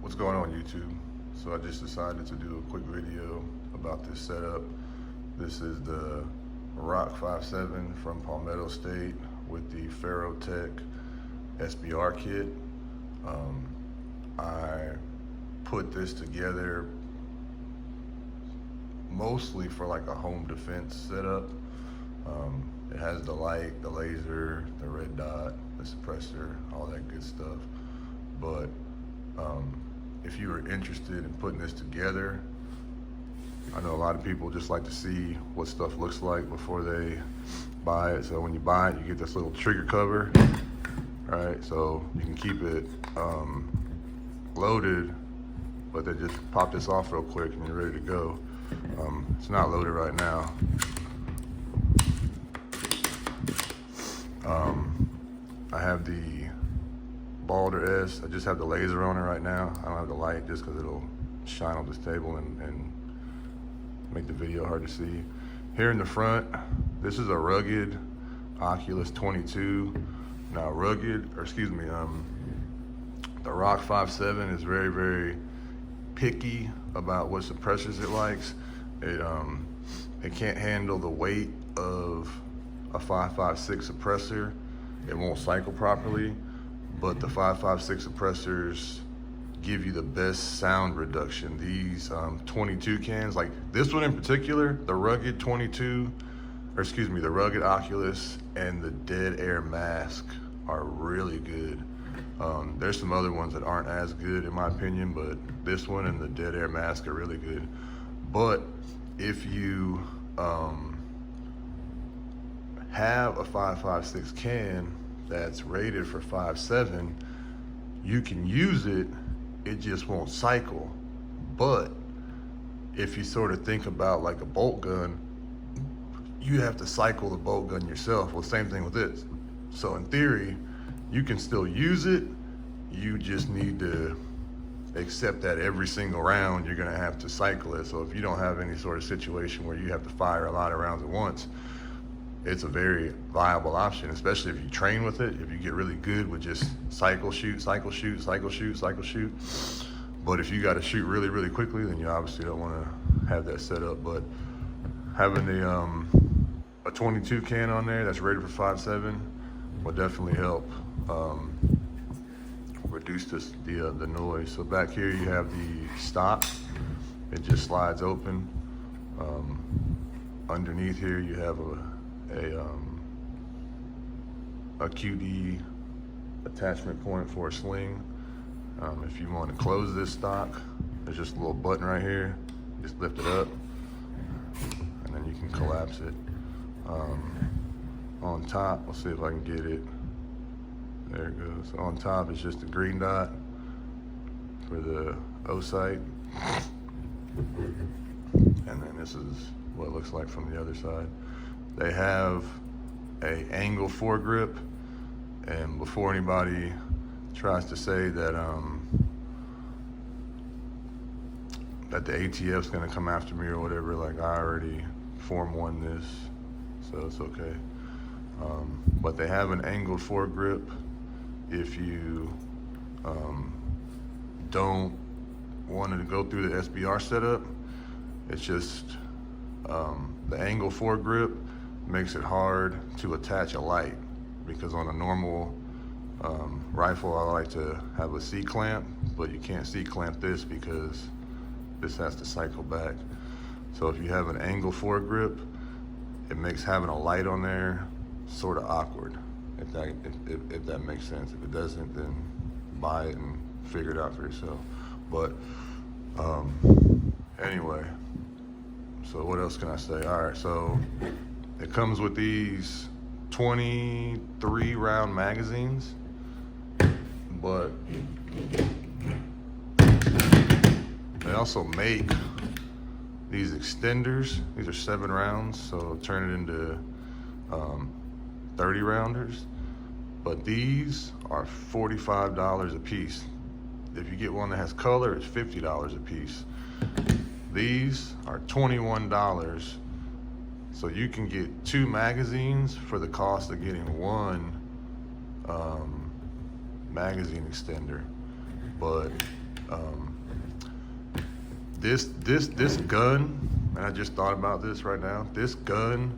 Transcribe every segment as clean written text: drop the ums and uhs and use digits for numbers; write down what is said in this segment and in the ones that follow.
What's going on, YouTube? So I just decided to do a quick video about this setup. This is the Rock 5.7 from Palmetto State with the Farrowtech SBR kit. I put this together mostly for like a home defense setup. It has the light, the laser, the red dot, the suppressor, all that good stuff. But if you are interested in putting this together, I know a lot of people just like to see what stuff looks like before they buy it. So when you buy it, you get this little trigger cover, right? So you can keep it loaded, but then just pop this off real quick and you're ready to go. It's not loaded right now. I have the Balder S. I just have the laser on it right now. I don't have the light just because it'll shine on this table and make the video hard to see. Here in the front, this is a rugged Oculus 22. Now the Rock 5.7 is very, very picky about what suppressors it likes. It can't handle the weight of a 5.56 suppressor. It won't cycle properly, but the 5.56 suppressors give you the best sound reduction. These 22 cans, like this one in particular, the rugged 22, the rugged Oculus and the Dead Air Mask are really good. There's some other ones that aren't as good in my opinion, but this one and the Dead Air Mask are really good. But if you have a 5.56 can that's rated for 5.7, you can use it, it just won't cycle. But if you sort of think about like a bolt gun, you have to cycle the bolt gun yourself. Well, same thing with this. So in theory, you can still use it, you just need to accept that every single round you're gonna have to cycle it. So if you don't have any sort of situation where you have to fire a lot of rounds at once, it's a very viable option, especially if you train with it, if you get really good with just cycle, shoot, cycle, shoot, cycle, shoot, cycle, shoot. But if you gotta shoot really, really quickly, then you obviously don't wanna have that set up. But having a 22 can on there that's rated for 5.7 will definitely help reduce the noise. So back here you have the stock. It just slides open. Underneath here you have a QD attachment point for a sling. If you want to close this stock, there's just a little button right here. Just lift it up and then you can collapse it. On top, let's see if I can get it. There it goes. On top is just a green dot for the O sight. And then this is what it looks like from the other side. They have a angle foregrip, and before anybody tries to say that that the ATF's gonna come after me or whatever, like I already Form 1 this, so it's okay. But they have an angled foregrip if you don't want to go through the SBR setup. It's just the angle foregrip makes it hard to attach a light, because on a normal rifle I like to have a C-clamp, but you can't C-clamp this because this has to cycle back. So if you have an angle foregrip, it makes having a light on there sort of awkward, if that makes sense. If it doesn't, then buy it and figure it out for yourself. But anyway, so what else can I say? All right, so it comes with these 23 round magazines, but they also make these extenders. These are 7 rounds, so turn it into 30 rounders. But these are $45 a piece. If you get one that has color, it's $50 a piece. These are $21. So you can get 2 magazines for the cost of getting 1 magazine extender. But This gun, and I just thought about this right now. This gun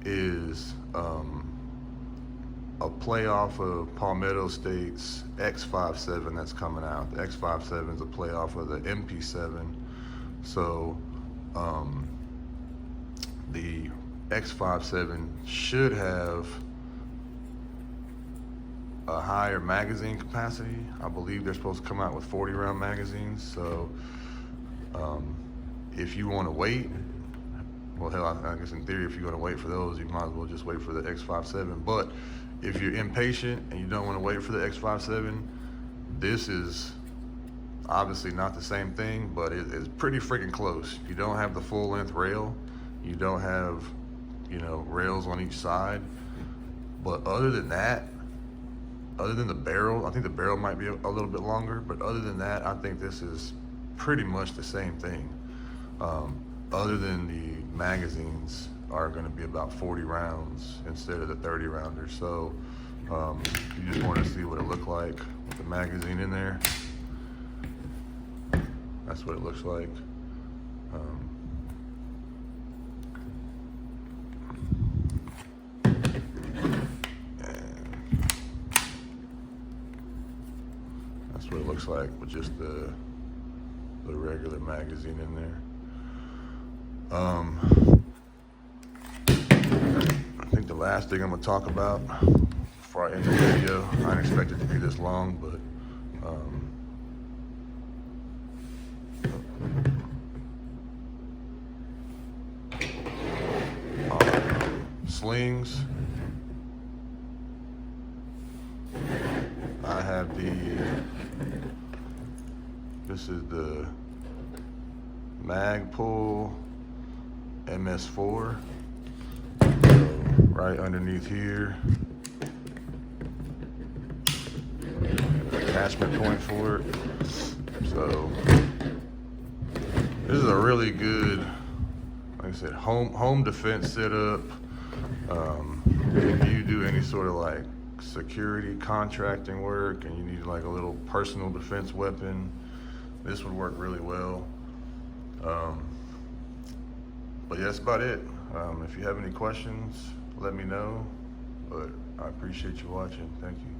is a play off of Palmetto State's X5.7 that's coming out. The X5.7 is a play off of the MP7. So the X5.7 should have a higher magazine capacity. I believe they're supposed to come out with 40 round magazines. So if you want to wait, well, hell, I guess in theory, if you're going to wait for those, you might as well just wait for the X5.7. But if you're impatient and you don't want to wait for the X5.7, this is obviously not the same thing, but it is pretty freaking close. You don't have the full length rail. You don't have, you know, rails on each side. But other than that, other than the barrel, I think the barrel might be a little bit longer, but other than that, I think this is pretty much the same thing. Other than the magazines are going to be about 40 rounds instead of the 30 rounders. So you just want to see what it looked like with the magazine in there. That's what it looks like. And that's what it looks like with just the regular magazine in there. I think the last thing I'm gonna talk about before I end the video, I didn't expect it to be this long, but slings. I have this is the Magpul MS4. So right underneath here, attachment point for it. So this is a really good, like I said, home defense setup. If you do any sort of like security contracting work and you need like a little personal defense weapon, this would work really well. But yeah, that's about it. If you have any questions, let me know. But I appreciate you watching. Thank you.